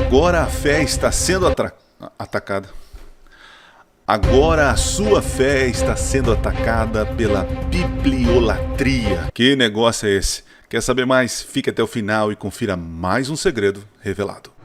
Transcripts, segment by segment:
Agora a fé está sendo atacada. Agora a sua fé está sendo atacada pela bibliolatria. Que negócio é esse? Quer saber mais? Fique até o final e confira mais um segredo revelado.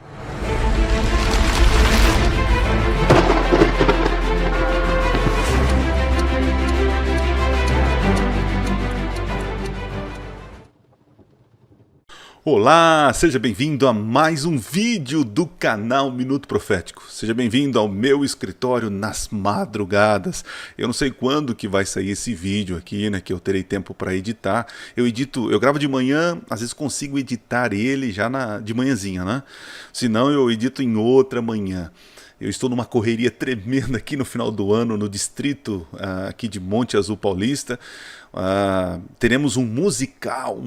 Olá, seja bem-vindo a mais um vídeo do canal Minuto Profético. Seja bem-vindo ao meu escritório nas madrugadas. Eu não sei quando que vai sair esse vídeo aqui, né, que eu terei tempo para editar. Eu gravo de manhã, às vezes consigo editar ele já de manhãzinha, né? Senão eu edito em outra manhã. Eu estou numa correria tremenda aqui no final do ano, no distrito aqui de Monte Azul Paulista. Teremos um musical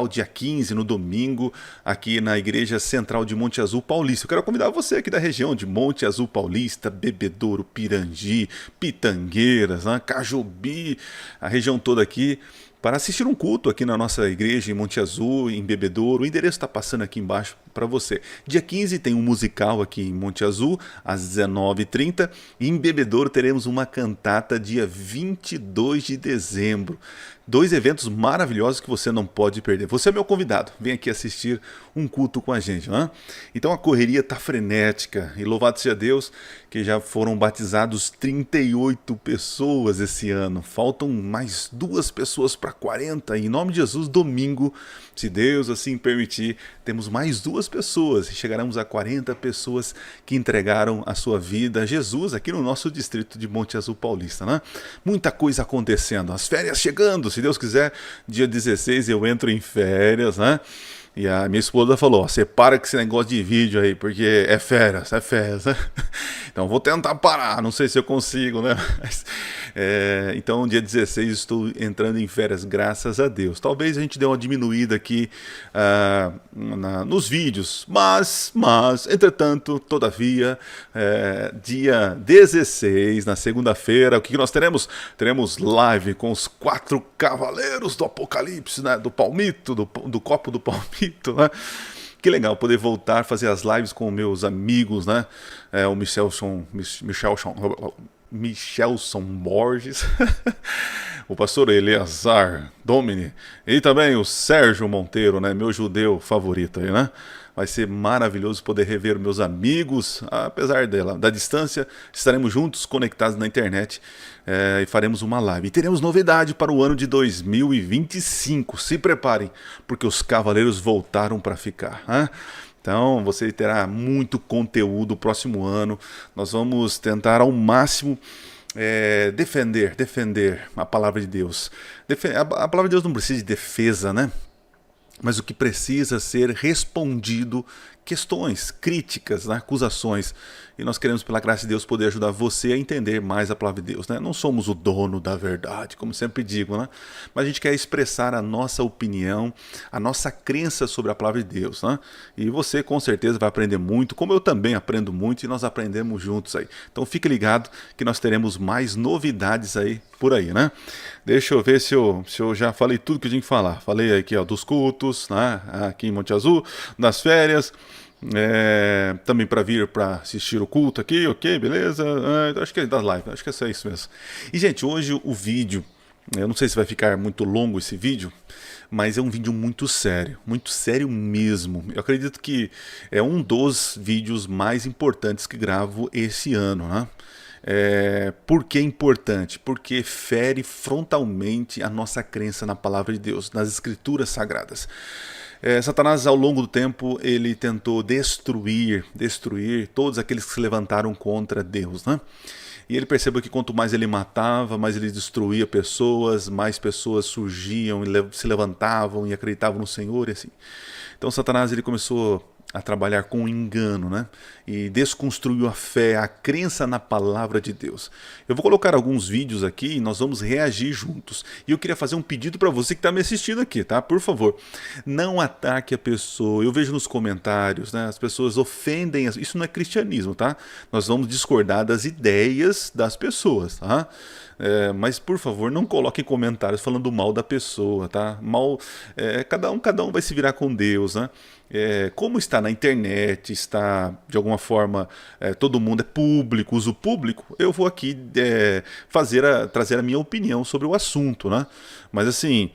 dia 15, no domingo, aqui na Igreja Central de Monte Azul Paulista. Eu quero convidar você aqui da região de Monte Azul Paulista, Bebedouro, Pirangi, Pitangueiras, né, Cajubi, a região toda aqui, para assistir um culto aqui na nossa igreja em Monte Azul, em Bebedouro. O endereço está passando aqui embaixo para você. Dia 15 tem um musical aqui em Monte Azul, às 19h30. E em Bebedouro teremos uma cantata dia 22 de dezembro. Dois eventos maravilhosos que você não pode perder. Você é meu convidado, vem aqui assistir um culto com a gente, né? Então a correria está frenética e louvado seja Deus que já foram batizados 38 pessoas esse ano. Faltam mais 2 pessoas para 40. Em nome de Jesus, domingo, se Deus assim permitir, temos mais 2 pessoas e chegaremos a 40 pessoas que entregaram a sua vida a Jesus aqui no nosso distrito de Monte Azul Paulista, né? Muita coisa acontecendo, as férias chegando, se Deus quiser, dia 16 eu entro em férias, né? E a minha esposa falou, ó, você para com esse negócio de vídeo aí, porque é férias, né? Então vou tentar parar, não sei se eu consigo, né? Mas, então dia 16 estou entrando em férias, graças a Deus. Talvez a gente dê uma diminuída aqui nos vídeos, mas, entretanto, todavia, dia 16, na segunda-feira, o que nós teremos? Teremos live com os 4 cavaleiros do Apocalipse, né? Do palmito, do copo do palmito. Né? Que legal poder voltar a fazer as lives com meus amigos, né? O Michelson Borges, o pastor Eleazar Domini e também o Sérgio Monteiro, né? Meu judeu favorito aí, né? Vai ser maravilhoso poder rever meus amigos, apesar da distância, estaremos juntos, conectados na internet e faremos uma live. E teremos novidade para o ano de 2025, se preparem, porque os cavaleiros voltaram para ficar, né? Então você terá muito conteúdo no próximo ano, nós vamos tentar ao máximo defender a palavra de Deus. A palavra de Deus não precisa de defesa, né? Mas o que precisa ser respondido, questões, críticas, né, acusações. E nós queremos, pela graça de Deus, poder ajudar você a entender mais a palavra de Deus, né? Não somos o dono da verdade, como sempre digo, né? Mas a gente quer expressar a nossa opinião, a nossa crença sobre a palavra de Deus, né? E você com certeza vai aprender muito, como eu também aprendo muito e nós aprendemos juntos aí. Então fique ligado que nós teremos mais novidades aí por aí, né? Deixa eu ver se eu já falei tudo que eu tinha que falar. Falei aqui, ó, dos cultos, né? Aqui em Monte Azul, das férias. Também para vir para assistir o culto aqui, ok, beleza? Acho que é das lives, acho que é só isso mesmo. E gente, hoje o vídeo, eu não sei se vai ficar muito longo esse vídeo, mas é um vídeo muito sério mesmo. Eu acredito que é um dos vídeos mais importantes que gravo esse ano, né? Por que importante? Porque fere frontalmente a nossa crença na palavra de Deus, nas escrituras sagradas. Satanás, ao longo do tempo, ele tentou destruir todos aqueles que se levantaram contra Deus, né? E ele percebeu que quanto mais ele matava, mais ele destruía pessoas, mais pessoas surgiam e se levantavam e acreditavam no Senhor e assim. Então Satanás ele começou a trabalhar com engano, né? E desconstruiu a fé, a crença na palavra de Deus. Eu vou colocar alguns vídeos aqui e nós vamos reagir juntos. E eu queria fazer um pedido para você que está me assistindo aqui, tá? Por favor, não ataque a pessoa. Eu vejo nos comentários, né? As pessoas ofendem. Isso não é cristianismo, tá? Nós vamos discordar das ideias das pessoas, tá? Mas por favor não coloquem comentários falando mal da pessoa, tá? Cada um vai se virar com Deus, né? como está na internet, está de alguma forma, todo mundo é público, uso público, eu vou aqui trazer a minha opinião sobre o assunto, né? Mas assim,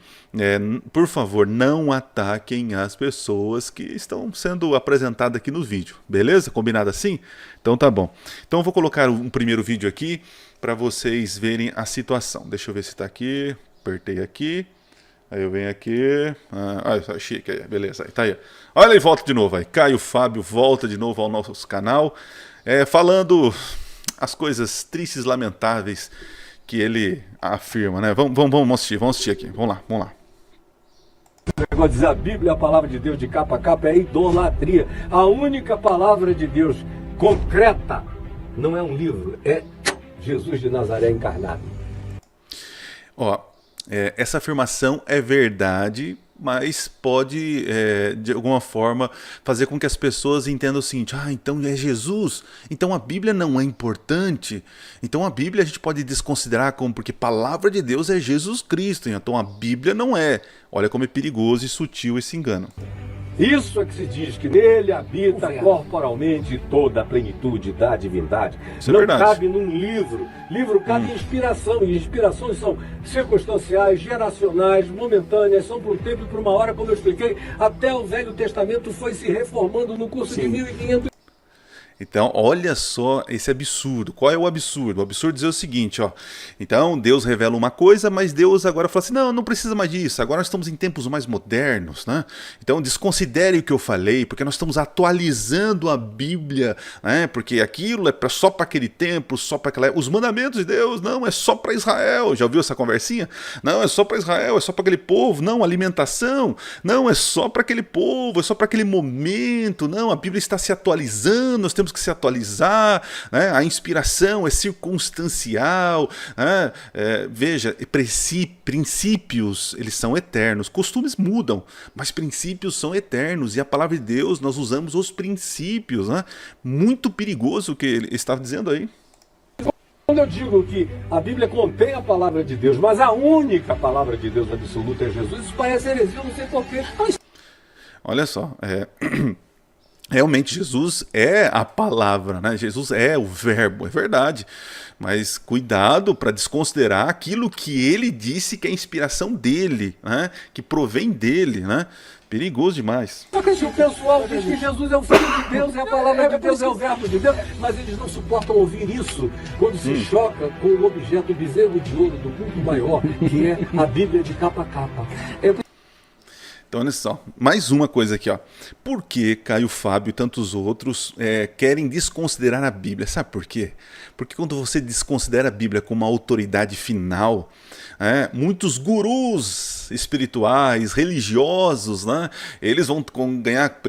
por favor, não ataquem as pessoas que estão sendo apresentadas aqui no vídeo, beleza? Combinado assim? Então tá bom. Então eu vou colocar um primeiro vídeo aqui para vocês verem a situação. Deixa eu ver se está aqui, apertei aqui. Aí eu venho aqui, chique, beleza, aí tá aí. Olha aí, volta de novo aí, Caio Fábio volta de novo ao nosso canal, falando as coisas tristes, lamentáveis que ele afirma, né? Vamos assistir aqui, vamos lá. O negócio de dizer a Bíblia, a palavra de Deus de capa a capa é idolatria. A única palavra de Deus concreta não é um livro, é Jesus de Nazaré encarnado. Essa afirmação é verdade, mas pode, de alguma forma, fazer com que as pessoas entendam o seguinte: então é Jesus, então a Bíblia não é importante, então a Bíblia a gente pode desconsiderar porque palavra de Deus é Jesus Cristo, então a Bíblia não é. Olha como é perigoso e sutil esse engano. Isso é que se diz que nele habita corporalmente toda a plenitude da divindade. Isso é não verdade. Cabe num livro. Livro cabe inspiração. E inspirações são circunstanciais, geracionais, momentâneas, são por um tempo e por uma hora, como eu expliquei. Até o Velho Testamento foi se reformando no curso de 1500. Então, olha só esse absurdo. Qual é o absurdo? O absurdo é dizer o seguinte, então Deus revela uma coisa, mas Deus agora fala assim, não precisa mais disso, agora nós estamos em tempos mais modernos, né? Então desconsidere o que eu falei, porque nós estamos atualizando a Bíblia, né? Porque aquilo é só para aquele tempo, só para aquela... Os mandamentos de Deus, não, é só para Israel. Já ouviu essa conversinha? Não, é só para Israel, é só para aquele povo. Não, alimentação, não, é só para aquele povo, é só para aquele momento. Não, a Bíblia está se atualizando, nós temos que se atualizar, né? A inspiração é circunstancial, né? Veja, princípios, eles são eternos, costumes mudam, mas princípios são eternos, e a palavra de Deus, nós usamos os princípios, né? Muito perigoso o que ele estava dizendo aí. Quando eu digo que a Bíblia contém a palavra de Deus, mas a única palavra de Deus absoluta é Jesus, isso parece heresia, não sei porquê. Olha só, realmente Jesus é a palavra, né? Jesus é o verbo, é verdade. Mas cuidado para desconsiderar aquilo que ele disse que é a inspiração dele, né? Que provém dele, né? Perigoso demais. Porque o pessoal diz que Jesus é o Filho de Deus, é a palavra de Deus, é o verbo de Deus, mas eles não suportam ouvir isso quando se choca com o objeto, o bezerro de ouro do culto maior, que é a Bíblia de capa a capa. Então, olha só, mais uma coisa aqui, Por que Caio Fábio e tantos outros querem desconsiderar a Bíblia? Sabe por quê? Porque quando você desconsidera a Bíblia como uma autoridade final, muitos gurus espirituais, religiosos, né, eles vão ganhar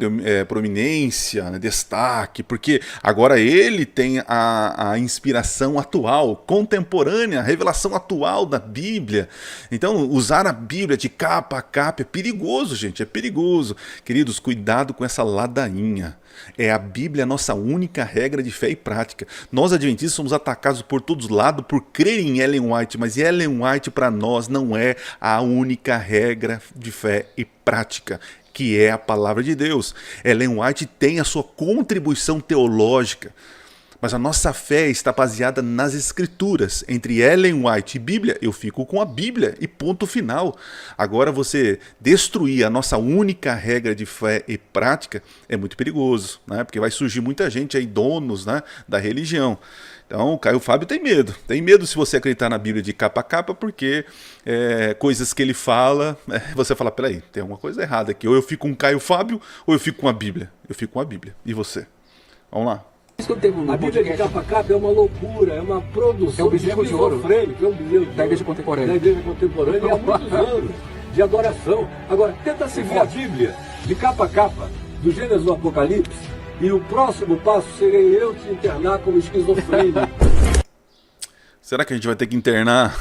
prominência, né, destaque, porque agora ele tem a inspiração atual, contemporânea, a revelação atual da Bíblia. Então, usar a Bíblia de capa a capa é perigoso, gente, é perigoso. Queridos, cuidado com essa ladainha. A Bíblia a nossa única regra de fé e prática. Nós adventistas somos atacados por todos lados por crer em Ellen White, mas Ellen White para nós não é a única regra de fé e prática, que é a palavra de Deus. Ellen White tem a sua contribuição teológica, mas a nossa fé está baseada nas Escrituras. Entre Ellen White e Bíblia, eu fico com a Bíblia e ponto final. Agora você destruir a nossa única regra de fé e prática é muito perigoso, né? Porque vai surgir muita gente aí, donos, né, da religião. Então o Caio Fábio tem medo. Tem medo se você acreditar na Bíblia de capa a capa, porque coisas que ele fala, você fala, peraí, tem alguma coisa errada aqui. Ou eu fico com o Caio Fábio, ou eu fico com a Bíblia. Eu fico com a Bíblia. E você? Vamos lá. A Bíblia de capa a capa é uma loucura, é uma produção de esquizofrênico, é um bezerro da igreja contemporânea. Da igreja contemporânea há muitos anos de adoração. Agora, tenta seguir a Bíblia de capa a capa, do Gênesis ao Apocalipse, e o próximo passo serei eu te internar como esquizofrênico. Será que a gente vai ter que internar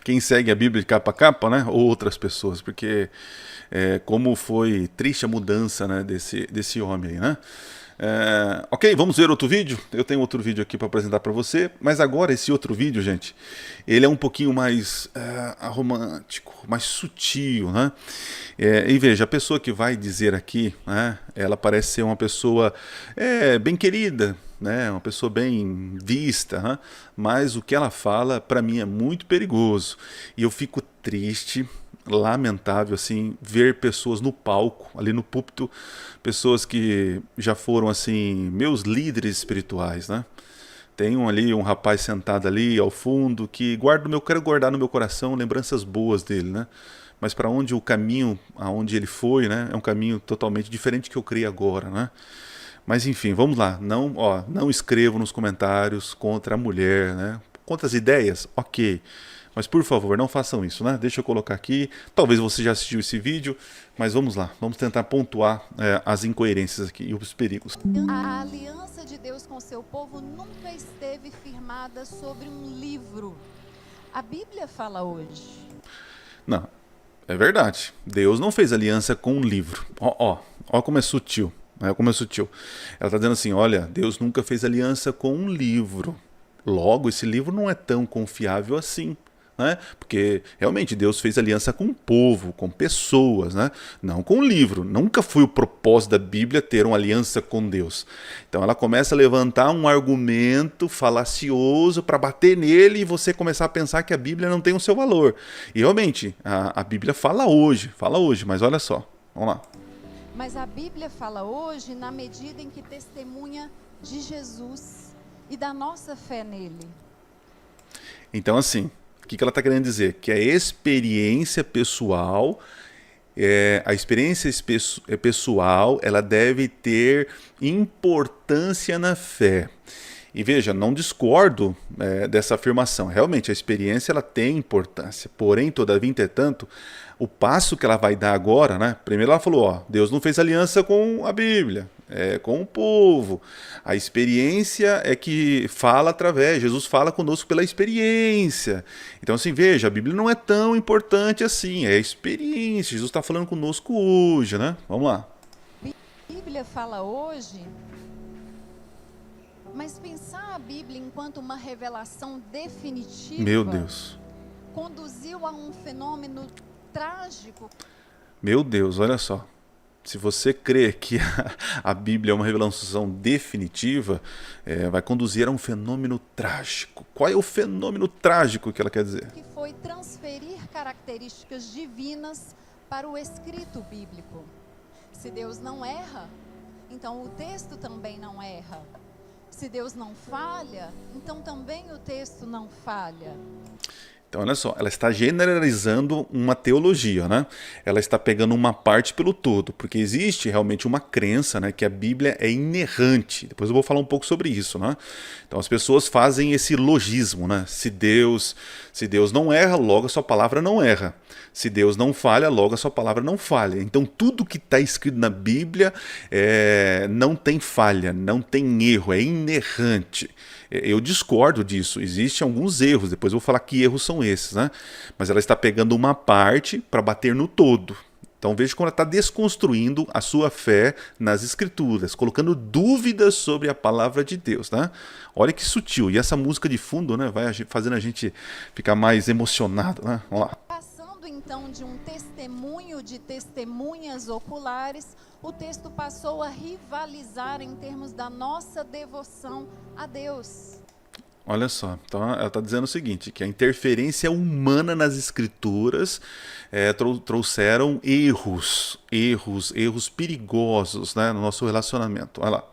quem segue a Bíblia de capa a capa, né? Ou outras pessoas? Porque como foi triste a mudança, né, desse homem aí, né? Ok, vamos ver outro vídeo? Eu tenho outro vídeo aqui para apresentar para você, mas agora esse outro vídeo, gente, ele é um pouquinho mais romântico, mais sutil, né? E veja, a pessoa que vai dizer aqui, né, ela parece ser uma pessoa bem querida, né, uma pessoa bem vista, né? Mas o que ela fala, para mim, é muito perigoso. E eu fico triste, lamentável, assim, ver pessoas no palco, ali no púlpito, pessoas que já foram, assim, meus líderes espirituais, né? Tem ali um rapaz sentado ali ao fundo que quero guardar no meu coração lembranças boas dele, né? Mas para onde o caminho, aonde ele foi, né, é um caminho totalmente diferente que eu criei agora, né? Mas enfim, vamos lá. Não escrevam nos comentários contra a mulher, né? Contra as ideias, ok. Mas por favor, não façam isso, né? Deixa eu colocar aqui. Talvez você já assistiu esse vídeo, mas vamos lá. Vamos tentar pontuar as incoerências aqui e os perigos. A aliança de Deus com o seu povo nunca esteve firmada sobre um livro. A Bíblia fala hoje. Não, é verdade. Deus não fez aliança com um livro. Ó como é sutil. Como é sutil. Ela está dizendo assim, olha, Deus nunca fez aliança com um livro. Logo, esse livro não é tão confiável assim. Né? Porque realmente Deus fez aliança com o povo, com pessoas, né? Não com o livro. Nunca foi o propósito da Bíblia ter uma aliança com Deus. Então ela começa a levantar um argumento falacioso para bater nele e você começar a pensar que a Bíblia não tem o seu valor. E realmente, a Bíblia fala hoje, mas olha só, vamos lá. Mas a Bíblia fala hoje na medida em que testemunha de Jesus e da nossa fé nele. Então assim, o que ela está querendo dizer? Que a experiência pessoal, pessoal, ela deve ter importância na fé. E veja, não discordo dessa afirmação. Realmente, a experiência ela tem importância. Porém, todavia, entretanto, o passo que ela vai dar agora, né? Primeiro ela falou, Deus não fez aliança com a Bíblia, com o povo. A experiência é que fala Jesus fala conosco pela experiência. Então assim, veja, a Bíblia não é tão importante assim, é a experiência. Jesus está falando conosco hoje, né? Vamos lá. A Bíblia fala hoje, mas pensar a Bíblia enquanto uma revelação definitiva, meu Deus, conduziu a um fenômeno trágico. Meu Deus, olha só. Se você crê que a Bíblia é uma revelação definitiva, vai conduzir a um fenômeno trágico. Qual é o fenômeno trágico que ela quer dizer? Que foi transferir características divinas para o escrito bíblico. Se Deus não erra, então o texto também não erra. Se Deus não falha, então também o texto não falha. Então, olha só, ela está generalizando uma teologia, né? Ela está pegando uma parte pelo todo, porque existe realmente uma crença, né, que a Bíblia é inerrante. Depois eu vou falar um pouco sobre isso, né? Então, as pessoas fazem esse logismo, né? Se Deus não erra, logo a sua palavra não erra. Se Deus não falha, logo a sua palavra não falha. Então, tudo que está escrito na Bíblia não tem falha, não tem erro, é inerrante. Eu discordo disso, existem alguns erros, depois eu vou falar que erros são esses, né? Mas ela está pegando uma parte para bater no todo. Então veja como ela está desconstruindo a sua fé nas Escrituras, colocando dúvidas sobre a palavra de Deus, né? Olha que sutil, e essa música de fundo, né, vai fazendo a gente ficar mais emocionado, né? Vamos lá. Passando então de um testemunho de testemunhas oculares, o texto passou a rivalizar em termos da nossa devoção a Deus. Olha só, então ela está dizendo o seguinte, que a interferência humana nas escrituras trouxeram erros perigosos, né, no nosso relacionamento. Olha lá.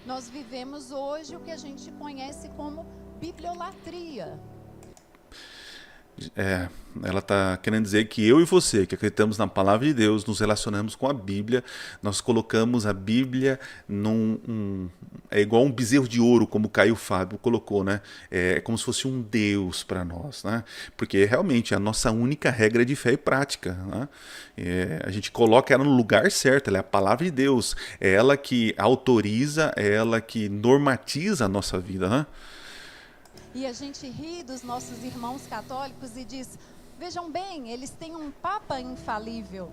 Nós vivemos hoje o que a gente conhece como bibliolatria. Ela está querendo dizer que eu e você, que acreditamos na palavra de Deus, nos relacionamos com a Bíblia, nós colocamos a Bíblia é igual um bezerro de ouro, como o Caio Fábio colocou, né? É como se fosse um Deus para nós, né? Porque realmente é a nossa única regra de fé e prática, né? A gente coloca ela no lugar certo, ela é a palavra de Deus, é ela que autoriza, é ela que normatiza a nossa vida, né? E a gente ri dos nossos irmãos católicos e diz, vejam bem, eles têm um papa infalível.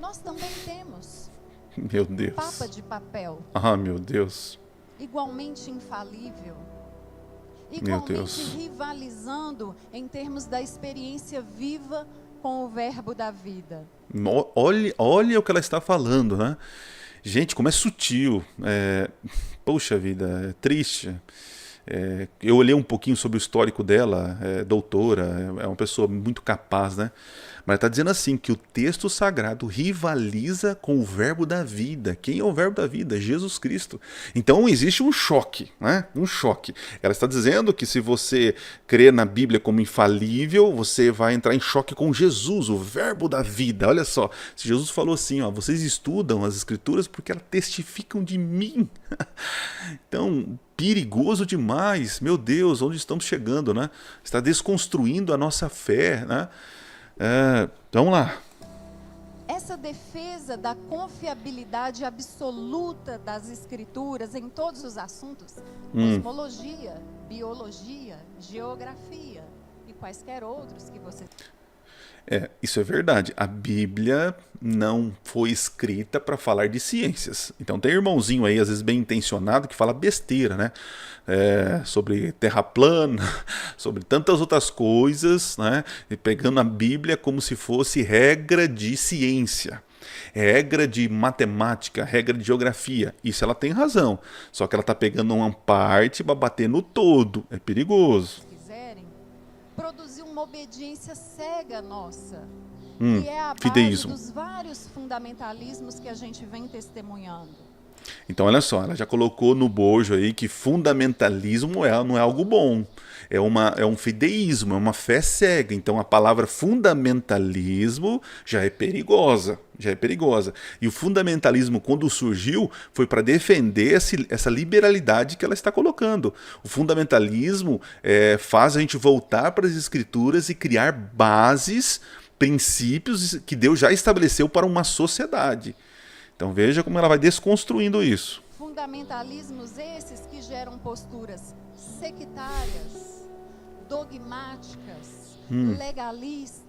Nós também temos. Meu Deus. Papa de papel. Ah, meu Deus. Igualmente infalível. Meu Igualmente Deus. rivalizando em termos da experiência viva com o verbo da vida. Olha o que ela está falando, né? Gente, como é sutil. Poxa vida, é triste. Eu olhei um pouquinho sobre o histórico dela, doutora, é uma pessoa muito capaz, né? Mas está dizendo assim, que o texto sagrado rivaliza com o verbo da vida. Quem é o verbo da vida? Jesus Cristo. Então existe um choque, né? Um choque. Ela está dizendo que se você crer na Bíblia como infalível, você vai entrar em choque com Jesus, o verbo da vida. Olha só, se Jesus falou assim, ó, vocês estudam as Escrituras porque elas testificam de mim. Então, perigoso demais. Meu Deus, onde estamos chegando, né? Está desconstruindo a nossa fé, né? Vamos lá. Essa defesa da confiabilidade absoluta das escrituras em todos os assuntos, cosmologia, biologia, geografia e quaisquer outros que você... Isso é verdade. A Bíblia não foi escrita para falar de ciências. Então tem irmãozinho aí, às vezes bem intencionado, que fala besteira, né? Sobre terra plana, sobre tantas outras coisas, né? E pegando a Bíblia como se fosse regra de ciência, regra de matemática, regra de geografia. Isso ela tem razão. Só que ela está pegando uma parte para bater no todo. É perigoso. quiserem, produzir uma obediência cega nossa, que é a base fideísmo. dos vários fundamentalismos que a gente vem testemunhando. Então, olha só, ela já colocou no bojo aí que fundamentalismo não é algo bom. É um fideísmo, é uma fé cega. Então, a palavra fundamentalismo já é perigosa. E o fundamentalismo, quando surgiu, foi para defender essa liberalidade que ela está colocando. O fundamentalismo faz a gente voltar para as Escrituras e criar bases, princípios que Deus já estabeleceu para uma sociedade. Então veja como ela vai desconstruindo isso. Fundamentalismos esses que geram posturas sectárias, dogmáticas, legalistas.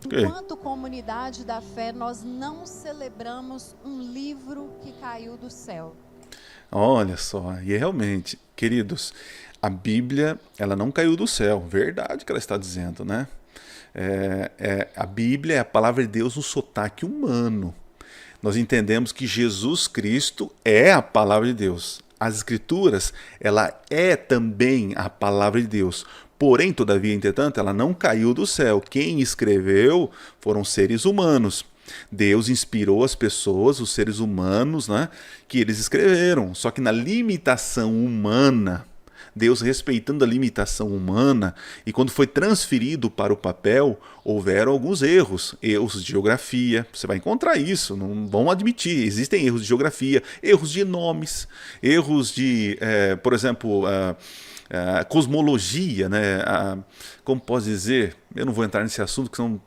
Ok. Enquanto comunidade da fé, nós não celebramos um livro que caiu do céu. Olha só, e realmente, queridos, a Bíblia ela não caiu do céu, verdade que ela está dizendo, né? A Bíblia é a palavra de Deus no sotaque humano. Nós entendemos que Jesus Cristo é a palavra de Deus. As Escrituras, ela é também a palavra de Deus. Porém, todavia, entretanto, ela não caiu do céu. Quem escreveu foram seres humanos. Deus inspirou as pessoas, os seres humanos, né, que eles escreveram. Só que na limitação humana, Deus respeitando a limitação humana, e quando foi transferido para o papel, houveram alguns erros de geografia. Você vai encontrar isso, não vão admitir. Existem erros de geografia, erros de nomes, erros de, por exemplo, cosmologia, né? Como posso dizer? Eu não vou entrar nesse assunto, que senão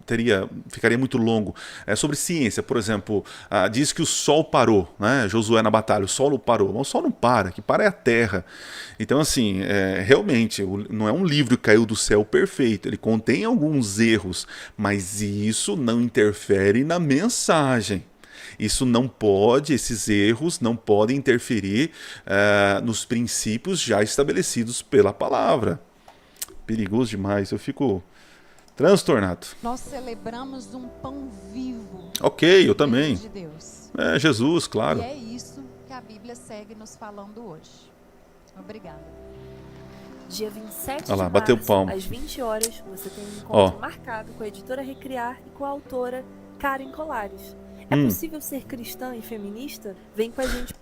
ficaria muito longo. Sobre ciência, por exemplo, diz que o Sol parou, né? Josué na batalha, o Sol não parou. Mas o Sol não para, que para é a Terra. Então, assim, realmente, não é um livro que caiu do céu perfeito. Ele contém alguns erros, mas isso não interfere na mensagem. Esses erros não podem interferir nos princípios já estabelecidos pela palavra. Perigoso demais, eu fico transtornado. Nós celebramos um pão vivo. Ok, eu também. De Deus. Jesus, claro. E é isso que a Bíblia segue nos falando hoje. Obrigada. Dia 27 Olha lá, de bateu março, palma. às 20 horas, você tem um encontro marcado com a editora Recriar e com a autora Karen Colares. É possível ser cristã e feminista? Vem com a gente.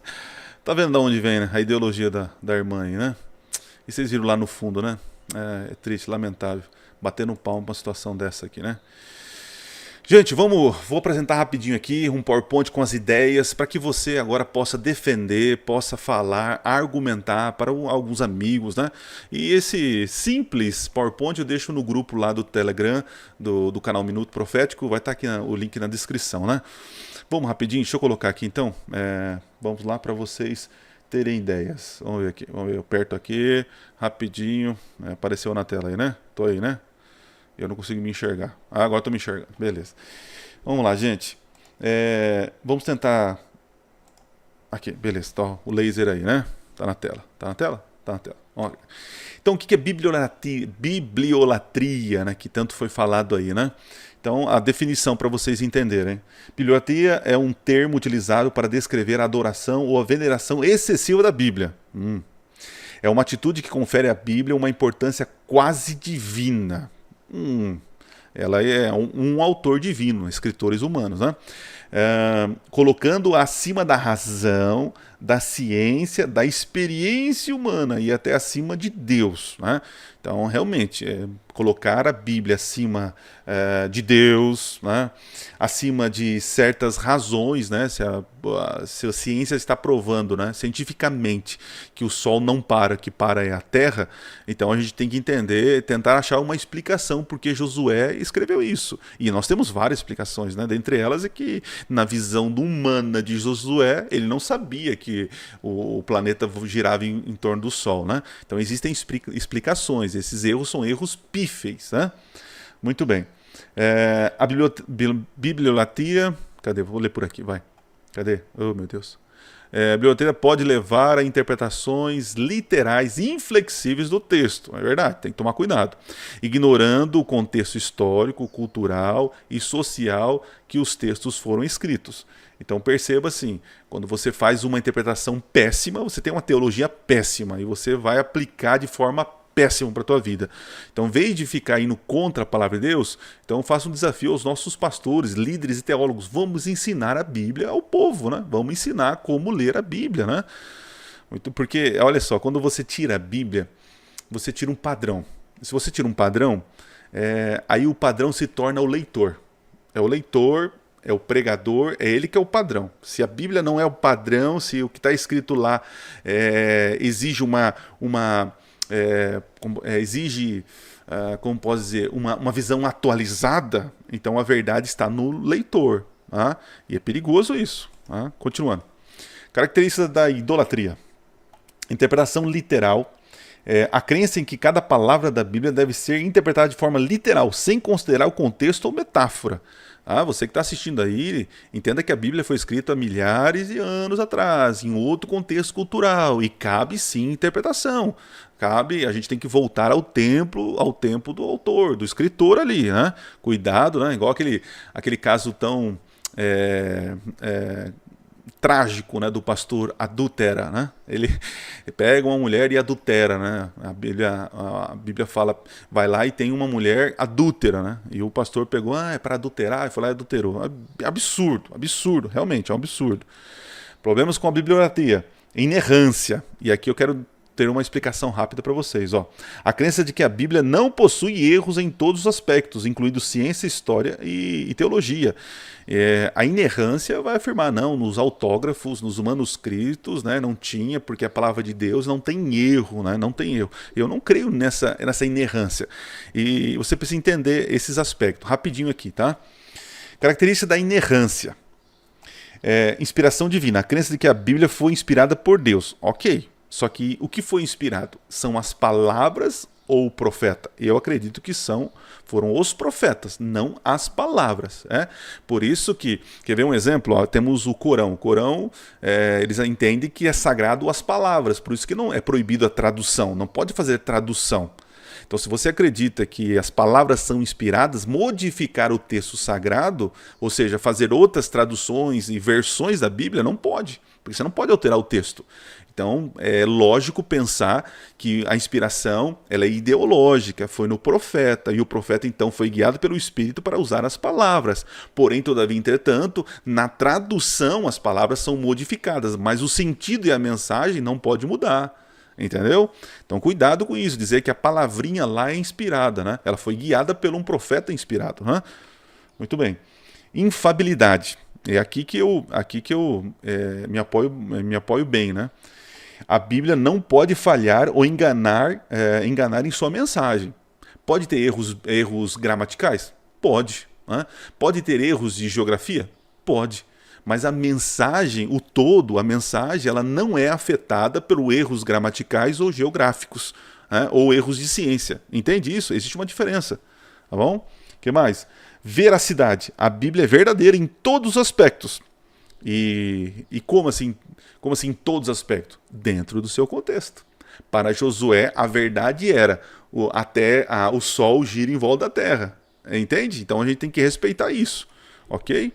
Tá vendo de onde vem, né? A ideologia da irmã aí, né? E vocês viram lá no fundo, né? É triste, lamentável. Bater no palmo pra uma situação dessa aqui, né? Gente, vou apresentar rapidinho aqui um PowerPoint com as ideias para que você agora possa defender, possa falar, argumentar para alguns amigos, né? E esse simples PowerPoint eu deixo no grupo lá do Telegram, do canal Minuto Profético, vai estar aqui o link na descrição, né? Vamos rapidinho, deixa eu colocar aqui então, vamos lá para vocês terem ideias. Vamos ver aqui, eu aperto aqui, rapidinho, apareceu na tela aí, né? Tô aí, né? Eu não consigo me enxergar. Agora estou me enxergando. Beleza. Vamos lá, gente. Vamos tentar Aqui, beleza, tá o laser aí, né? Tá na tela. Tá na tela? Tá na tela. Olha. Então, o que é bibliolatria, né? Que tanto foi falado aí, né? Então, a definição para vocês entenderem. Bibliolatria é um termo utilizado para descrever a adoração ou a veneração excessiva da Bíblia. É uma atitude que confere à Bíblia uma importância quase divina. Ela é um autor divino, escritores humanos, né? Colocando acima da razão, da ciência, da experiência humana e até acima de Deus, né? Então, realmente, colocar a Bíblia acima de Deus, né? Acima de certas razões, né? Se a ciência está provando, né? Cientificamente que o Sol não para, que para é a Terra, então a gente tem que entender, tentar achar uma explicação porque Josué escreveu isso. E nós temos várias explicações, né? Dentre elas é que, na visão humana de Josué, ele não sabia que o planeta girava em torno do Sol, né? Então existem explicações. Esses erros são erros pífeis, né? Muito bem. A bibliolatria... Cadê? Vou ler por aqui, vai. Cadê? Oh, meu Deus. A bibliolatria pode levar a interpretações literais inflexíveis do texto. É verdade, tem que tomar cuidado. Ignorando o contexto histórico, cultural e social que os textos foram escritos. Então perceba assim, quando você faz uma interpretação péssima, você tem uma teologia péssima e você vai aplicar de forma péssima para a tua vida. Então, em vez de ficar indo contra a palavra de Deus, então faça um desafio aos nossos pastores, líderes e teólogos. Vamos ensinar a Bíblia ao povo, né? Vamos ensinar como ler a Bíblia, né? Porque, olha só, quando você tira a Bíblia, você tira um padrão. Se você tira um padrão, aí o padrão se torna o leitor. É o leitor, é o pregador, é ele que é o padrão. Se a Bíblia não é o padrão, se o que está escrito lá exige como posso dizer, uma visão atualizada, então a verdade está no leitor. Tá? E é perigoso isso. Tá? Continuando. Características da idolatria. Interpretação literal. A crença em que cada palavra da Bíblia deve ser interpretada de forma literal, sem considerar o contexto ou metáfora. Você que está assistindo aí, entenda que a Bíblia foi escrita há milhares de anos atrás, em outro contexto cultural, e cabe sim interpretação. A gente tem que voltar ao tempo do autor, do escritor ali, né? Cuidado, né? Igual aquele caso tão trágico, né, do pastor adúltera, né? Ele pega uma mulher e adultera, né? A Bíblia fala, vai lá e tem uma mulher adúltera, né? E o pastor pegou, é para adulterar, e foi lá e adulterou. Absurdo, realmente, é um absurdo. Problemas com a bibliolatria, inerrância. E aqui eu quero ter uma explicação rápida para vocês. A crença de que a Bíblia não possui erros em todos os aspectos, incluindo ciência, história e teologia. A inerrância vai afirmar, não, nos autógrafos, nos manuscritos, né, não tinha, porque a palavra de Deus não tem erro, né, não tem erro. Eu não creio nessa inerrância. E você precisa entender esses aspectos. Rapidinho aqui, tá? Característica da inerrância. Inspiração divina. A crença de que a Bíblia foi inspirada por Deus. Ok. Só que o que foi inspirado? São as palavras ou o profeta? Eu acredito que foram os profetas, não as palavras. Por isso que, quer ver um exemplo? Temos o Corão. O Corão, eles entendem que é sagrado as palavras, por isso que não é proibido a tradução, não pode fazer tradução. Então, se você acredita que as palavras são inspiradas, modificar o texto sagrado, ou seja, fazer outras traduções e versões da Bíblia, não pode, porque você não pode alterar o texto. Então, é lógico pensar que a inspiração ela é ideológica, foi no profeta, e o profeta então foi guiado pelo Espírito para usar as palavras. Porém, todavia, entretanto, na tradução as palavras são modificadas, mas o sentido e a mensagem não pode mudar. Entendeu? Então, cuidado com isso, dizer que a palavrinha lá é inspirada, né? Ela foi guiada por um profeta inspirado. Né? Muito bem. Infabilidade. É aqui que eu me apoio bem, né? A Bíblia não pode falhar ou enganar em sua mensagem. Pode ter erros gramaticais? Pode. Né? Pode ter erros de geografia? Pode. Mas a mensagem, a mensagem, ela não é afetada por erros gramaticais ou geográficos, né? Ou erros de ciência. Entende isso? Existe uma diferença. Tá bom? O que mais? Veracidade. A Bíblia é verdadeira em todos os aspectos. E como assim? Como assim em todos os aspectos? Dentro do seu contexto. Para Josué, a verdade era o sol gira em volta da terra. Entende? Então a gente tem que respeitar isso. Ok?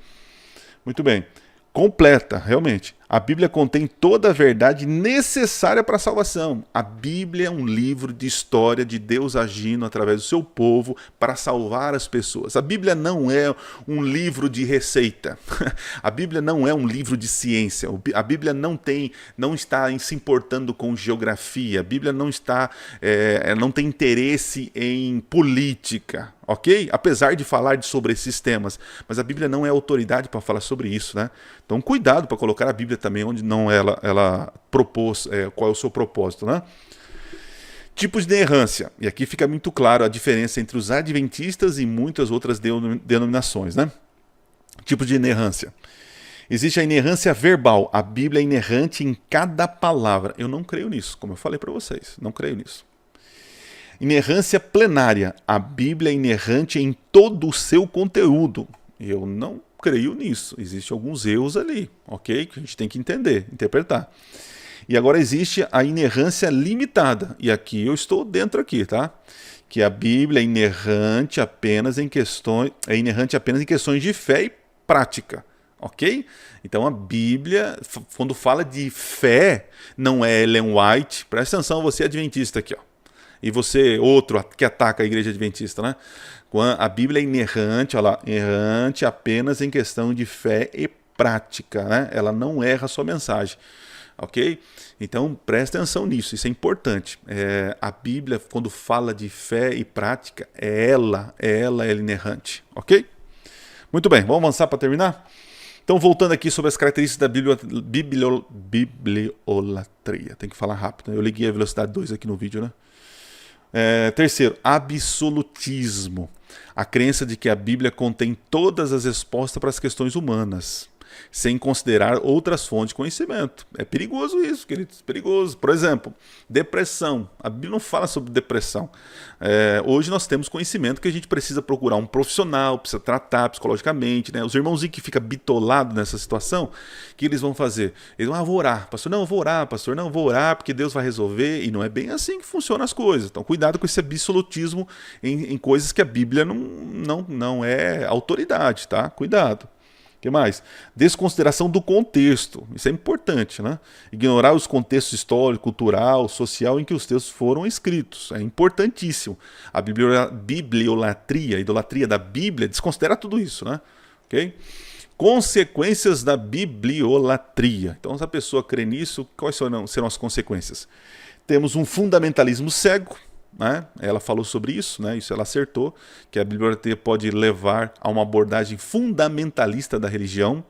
Muito bem. Completa, realmente. A Bíblia contém toda a verdade necessária para a salvação. A Bíblia é um livro de história de Deus agindo através do seu povo para salvar as pessoas. A Bíblia não é um livro de receita. A Bíblia não é um livro de ciência. A Bíblia não está se importando com geografia. A Bíblia não tem interesse em política. Ok? Apesar de falar sobre esses temas, mas a Bíblia não é autoridade para falar sobre isso, né? Então cuidado para colocar a Bíblia também onde não ela propôs, qual é o seu propósito, né? Tipos de inerrância, e aqui fica muito claro a diferença entre os adventistas e muitas outras denominações, né? Tipos de inerrância. Existe a inerrância verbal, a Bíblia é inerrante em cada palavra. Eu não creio nisso, como eu falei para vocês, não creio nisso. Inerrância plenária. A Bíblia é inerrante em todo o seu conteúdo. Eu não creio nisso. Existem alguns erros ali, ok? Que a gente tem que entender, interpretar. E agora existe a inerrância limitada. E aqui eu estou dentro aqui, tá? Que a Bíblia é inerrante apenas em questões de fé e prática. Ok? Então a Bíblia, quando fala de fé, não é Ellen White. Presta atenção, você é adventista aqui, ó. E você, outro que ataca a igreja adventista, né? A Bíblia é inerrante, olha lá, errante apenas em questão de fé e prática, né? Ela não erra a sua mensagem, ok? Então, presta atenção nisso, isso é importante. A Bíblia, quando fala de fé e prática, ela é inerrante, ok? Muito bem, vamos avançar para terminar? Então, voltando aqui sobre as características da bibliolatria. Tem que falar rápido, né? Eu liguei a velocidade 2 aqui no vídeo, né? Terceiro, absolutismo. A crença de que a Bíblia contém todas as respostas para as questões humanas, sem considerar outras fontes de conhecimento. É perigoso isso, queridos, perigoso. Por exemplo, depressão. A Bíblia não fala sobre depressão. Hoje nós temos conhecimento que a gente precisa procurar um profissional, precisa tratar psicologicamente, né? Os irmãozinhos que ficam bitolados nessa situação, o que eles vão fazer? Eles vão, vou orar. Pastor, não, eu vou orar. Pastor, não, eu vou orar porque Deus vai resolver. E não é bem assim que funcionam as coisas. Então cuidado com esse absolutismo em coisas que a Bíblia não é autoridade, tá? Cuidado. O que mais? Desconsideração do contexto. Isso é importante, né? Ignorar os contextos histórico, cultural, social em que os textos foram escritos. É importantíssimo. A bibliolatria, a idolatria da Bíblia, desconsidera tudo isso, né? Ok? Consequências da bibliolatria. Então, se a pessoa crê nisso, quais serão as consequências? Temos um fundamentalismo cego, né? Ela falou sobre isso, né? Isso ela acertou, que a bibliolatria pode levar a uma abordagem fundamentalista da religião,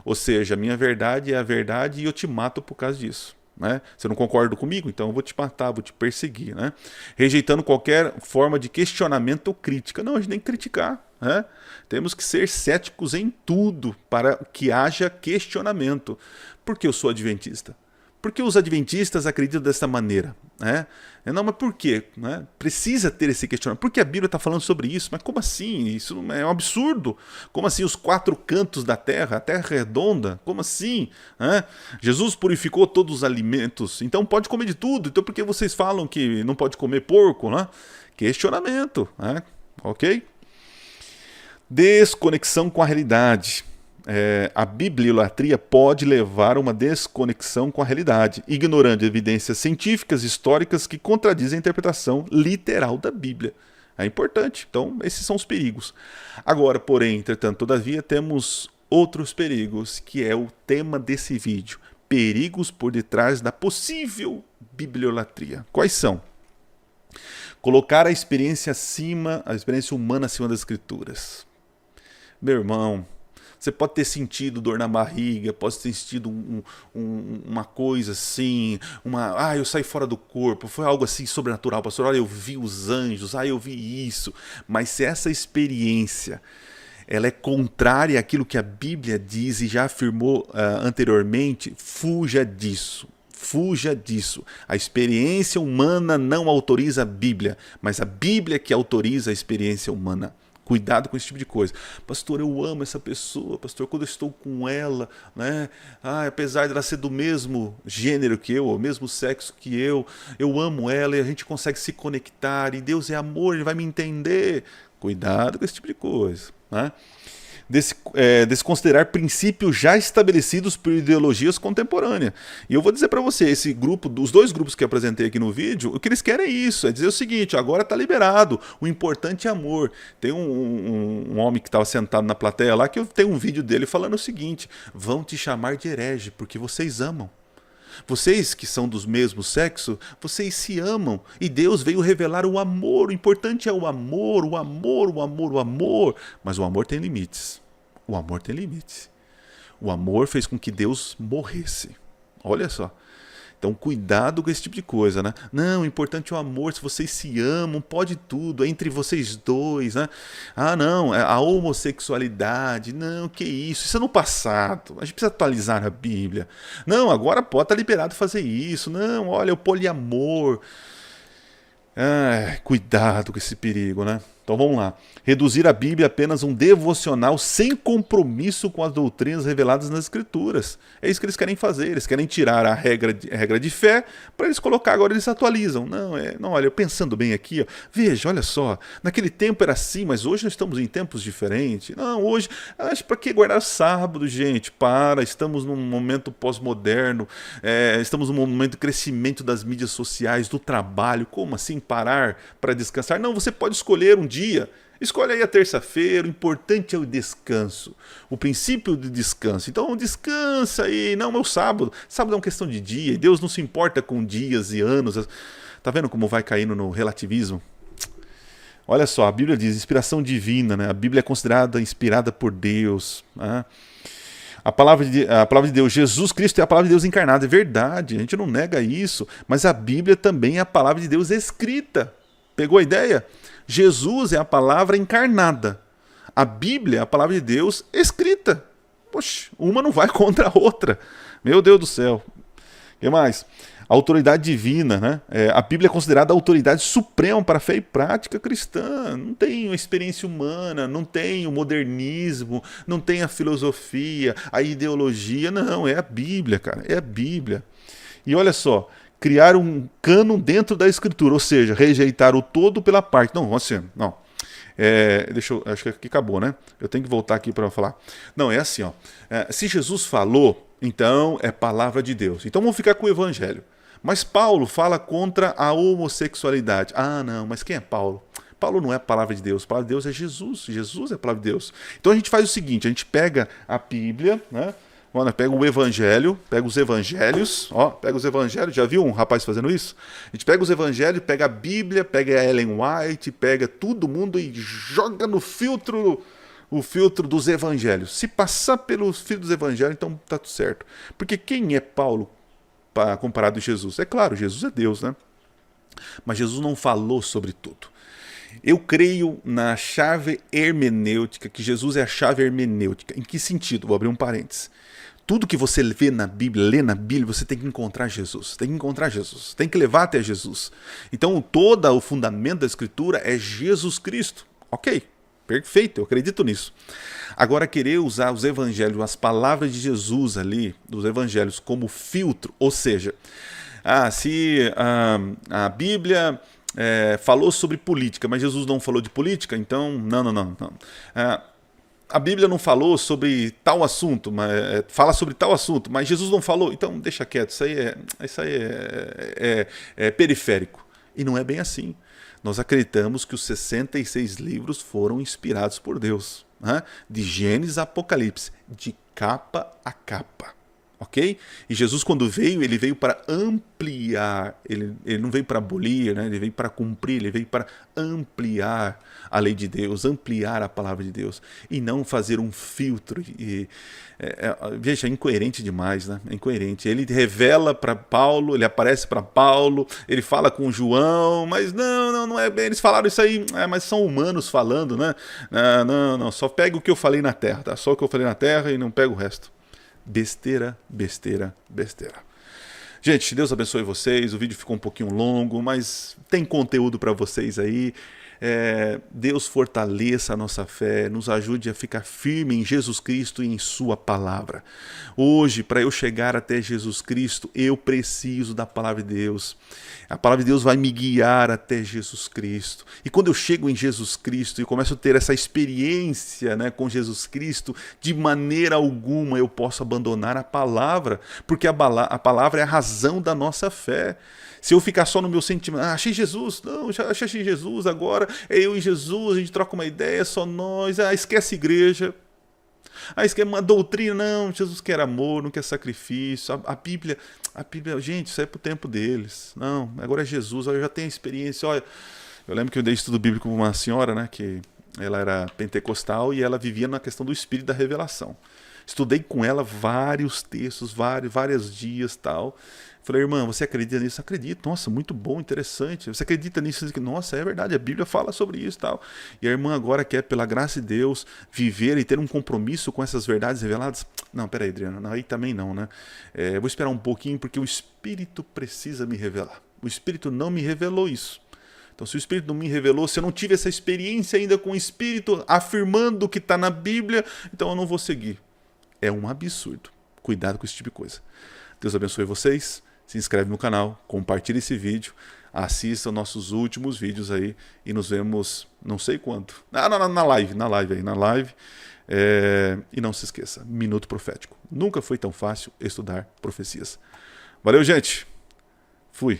ou seja, a minha verdade é a verdade e eu te mato por causa disso, né? Você não concorda comigo? Então eu vou te matar, vou te perseguir, né? Rejeitando qualquer forma de questionamento ou crítica. Não, a gente tem que criticar, né? Temos que ser céticos em tudo para que haja questionamento. Por que eu sou adventista? Porque os adventistas acreditam dessa maneira, né? Não, mas por quê? Né? Precisa ter esse questionamento. Por que a Bíblia está falando sobre isso? Mas como assim? Isso é um absurdo. Como assim os 4 cantos da terra? A terra é redonda? Como assim? Jesus purificou todos os alimentos, então pode comer de tudo. Então por que vocês falam que não pode comer porco? Né? Questionamento, né? Ok? Desconexão com a realidade. A bibliolatria pode levar a uma desconexão com a realidade, ignorando evidências científicas e históricas que contradizem a interpretação literal da Bíblia. É importante. Então, esses são os perigos. Agora, porém, entretanto, todavia, temos outros perigos, que é o tema desse vídeo. Perigos por detrás da possível bibliolatria. Quais são? Colocar a experiência humana acima das Escrituras. Meu irmão, você pode ter sentido dor na barriga, pode ter sentido uma coisa assim, eu saí fora do corpo, foi algo assim sobrenatural, pastor, olha, eu vi os anjos, eu vi isso. Mas se essa experiência ela é contrária àquilo que a Bíblia diz e já afirmou anteriormente, fuja disso. Fuja disso. A experiência humana não autoriza a Bíblia, mas a Bíblia que autoriza a experiência humana. Cuidado com esse tipo de coisa. Pastor, eu amo essa pessoa. Pastor, quando eu estou com ela, né? Apesar de ela ser do mesmo gênero que eu, ou mesmo sexo que eu amo ela e a gente consegue se conectar. E Deus é amor, Ele vai me entender. Cuidado com esse tipo de coisa, né? Desconsiderar princípios já estabelecidos por ideologias contemporâneas. E eu vou dizer para você, esse grupo, os dois grupos que eu apresentei aqui no vídeo, o que eles querem é isso, é dizer o seguinte: agora está liberado, o importante é amor. Tem um homem que estava sentado na plateia lá, que eu tenho um vídeo dele falando o seguinte: vão te chamar de herege, porque vocês amam. Vocês que são do mesmo sexo, vocês se amam. E Deus veio revelar o amor. O importante é o amor, o amor, o amor, o amor. Mas o amor tem limites. O amor tem limites. O amor fez com que Deus morresse. Olha só. Então cuidado com esse tipo de coisa, né? Não, o importante é o amor, se vocês se amam, pode tudo, é entre vocês dois, né? Não, a homossexualidade, não, que isso é no passado, a gente precisa atualizar a Bíblia. Não, agora pode estar liberado fazer isso, não, olha, o poliamor. Cuidado com esse perigo, né? Então vamos lá. Reduzir a Bíblia a apenas um devocional sem compromisso com as doutrinas reveladas nas Escrituras. É isso que eles querem fazer. Eles querem tirar a regra de fé para eles colocar, agora eles atualizam. Não, olha, pensando bem aqui, ó, veja, olha só, naquele tempo era assim, mas hoje nós estamos em tempos diferentes. Não, hoje, para que guardar sábado, gente? Estamos num momento pós-moderno, estamos num momento de crescimento das mídias sociais, do trabalho. Como assim parar para descansar? Não, você pode escolher um dia. Escolhe aí a terça-feira, o importante é o descanso, o princípio de descanso. Então descansa aí, não é o sábado. Sábado é uma questão de dia, e Deus não se importa com dias e anos. Tá vendo como vai caindo no relativismo? Olha só, a Bíblia diz inspiração divina, né? A Bíblia é considerada inspirada por Deus, né? A palavra de Deus, Jesus Cristo é a palavra de Deus encarnada, é verdade, a gente não nega isso, mas a Bíblia também é a palavra de Deus escrita. Pegou a ideia? Jesus é a palavra encarnada. A Bíblia é a palavra de Deus escrita. Poxa, uma não vai contra a outra. Meu Deus do céu. O que mais? A autoridade divina, né? A Bíblia é considerada a autoridade suprema para a fé e prática cristã. Não tem a experiência humana, não tem o modernismo, não tem a filosofia, a ideologia. Não, é a Bíblia, cara. É a Bíblia. E olha só, criar um cânon dentro da Escritura, ou seja, rejeitar o todo pela parte. Não, assim, não. Acho que aqui acabou, né? Eu tenho que voltar aqui para falar. Não, é assim, ó. Se Jesus falou, então é palavra de Deus. Então vamos ficar com o Evangelho. Mas Paulo fala contra a homossexualidade. Não, mas quem é Paulo? Paulo não é a palavra de Deus. A palavra de Deus é Jesus. Jesus é a palavra de Deus. Então a gente faz o seguinte, a gente pega a Bíblia, né? Pega o Evangelho, pega os Evangelhos, pega os Evangelhos, já viu um rapaz fazendo isso? A gente pega os Evangelhos, pega a Bíblia, pega a Ellen White, pega todo mundo e joga no filtro, o filtro dos Evangelhos. Se passar pelo filtro dos Evangelhos, então tá tudo certo. Porque quem é Paulo comparado a Jesus? É claro, Jesus é Deus, né? Mas Jesus não falou sobre tudo. Eu creio na chave hermenêutica, que Jesus é a chave hermenêutica. Em que sentido? Vou abrir um parênteses. Tudo que você vê na Bíblia, lê na Bíblia, você tem que encontrar Jesus. Tem que encontrar Jesus. Tem que levar até Jesus. Então, todo o fundamento da Escritura é Jesus Cristo. Ok, perfeito, eu acredito nisso. Agora, querer usar os evangelhos, as palavras de Jesus ali, dos evangelhos, como filtro, ou seja, se a Bíblia falou sobre política, mas Jesus não falou de política, então, não. A Bíblia não falou sobre tal assunto, mas fala sobre tal assunto, mas Jesus não falou, então deixa quieto, isso aí é periférico. E não é bem assim. Nós acreditamos que os 66 livros foram inspirados por Deus, né? De Gênesis a Apocalipse, de capa a capa. Ok? E Jesus, quando veio, ele veio para ampliar, ele não veio para abolir, né? Ele veio para cumprir, ele veio para ampliar a lei de Deus, ampliar a palavra de Deus, e não fazer um filtro. Veja, é incoerente demais, né? É incoerente. Ele revela para Paulo, ele aparece para Paulo, ele fala com João, mas não é bem, eles falaram isso aí, mas são humanos falando, né? Não, só pega o que eu falei na terra, tá? Só o que eu falei na terra e não pega o resto. Besteira. Gente, Deus abençoe vocês. O vídeo ficou um pouquinho longo, mas tem conteúdo para vocês aí. Deus fortaleça a nossa fé, nos ajude a ficar firme em Jesus Cristo e em sua palavra. Hoje, para eu chegar até Jesus Cristo, eu preciso da palavra de Deus. A palavra de Deus vai me guiar até Jesus Cristo. E quando eu chego em Jesus Cristo e começo a ter essa experiência, né, com Jesus Cristo, de maneira alguma eu posso abandonar a palavra, porque a palavra é a razão da nossa fé. Se eu ficar só no meu sentimento, achei Jesus, não, já achei Jesus, agora é eu e Jesus, a gente troca uma ideia, só nós, esquece a igreja. Esquece uma doutrina, não, Jesus quer amor, não quer sacrifício. A Bíblia, gente, isso é pro tempo deles. Não, agora é Jesus, eu já tenho experiência. Olha, eu lembro que eu dei estudo bíblico com uma senhora, né, que ela era pentecostal e ela vivia na questão do Espírito da Revelação. Estudei com ela vários textos, vários dias, tal. Falei, irmã, você acredita nisso? Acredito. Nossa, muito bom, interessante. Você acredita nisso? Nossa, é verdade, a Bíblia fala sobre isso e tal. E a irmã agora quer, pela graça de Deus, viver e ter um compromisso com essas verdades reveladas? Não, peraí, Adriana, aí também não, né? Vou esperar um pouquinho, porque o Espírito precisa me revelar. O Espírito não me revelou isso. Então, se o Espírito não me revelou, se eu não tive essa experiência ainda com o Espírito, afirmando o que está na Bíblia, então eu não vou seguir. É um absurdo. Cuidado com esse tipo de coisa. Deus abençoe vocês. Se inscreve no canal, compartilha esse vídeo, assista nossos últimos vídeos aí e nos vemos não sei quando. Na live. E não se esqueça, Minuto Profético. Nunca foi tão fácil estudar profecias. Valeu, gente. Fui.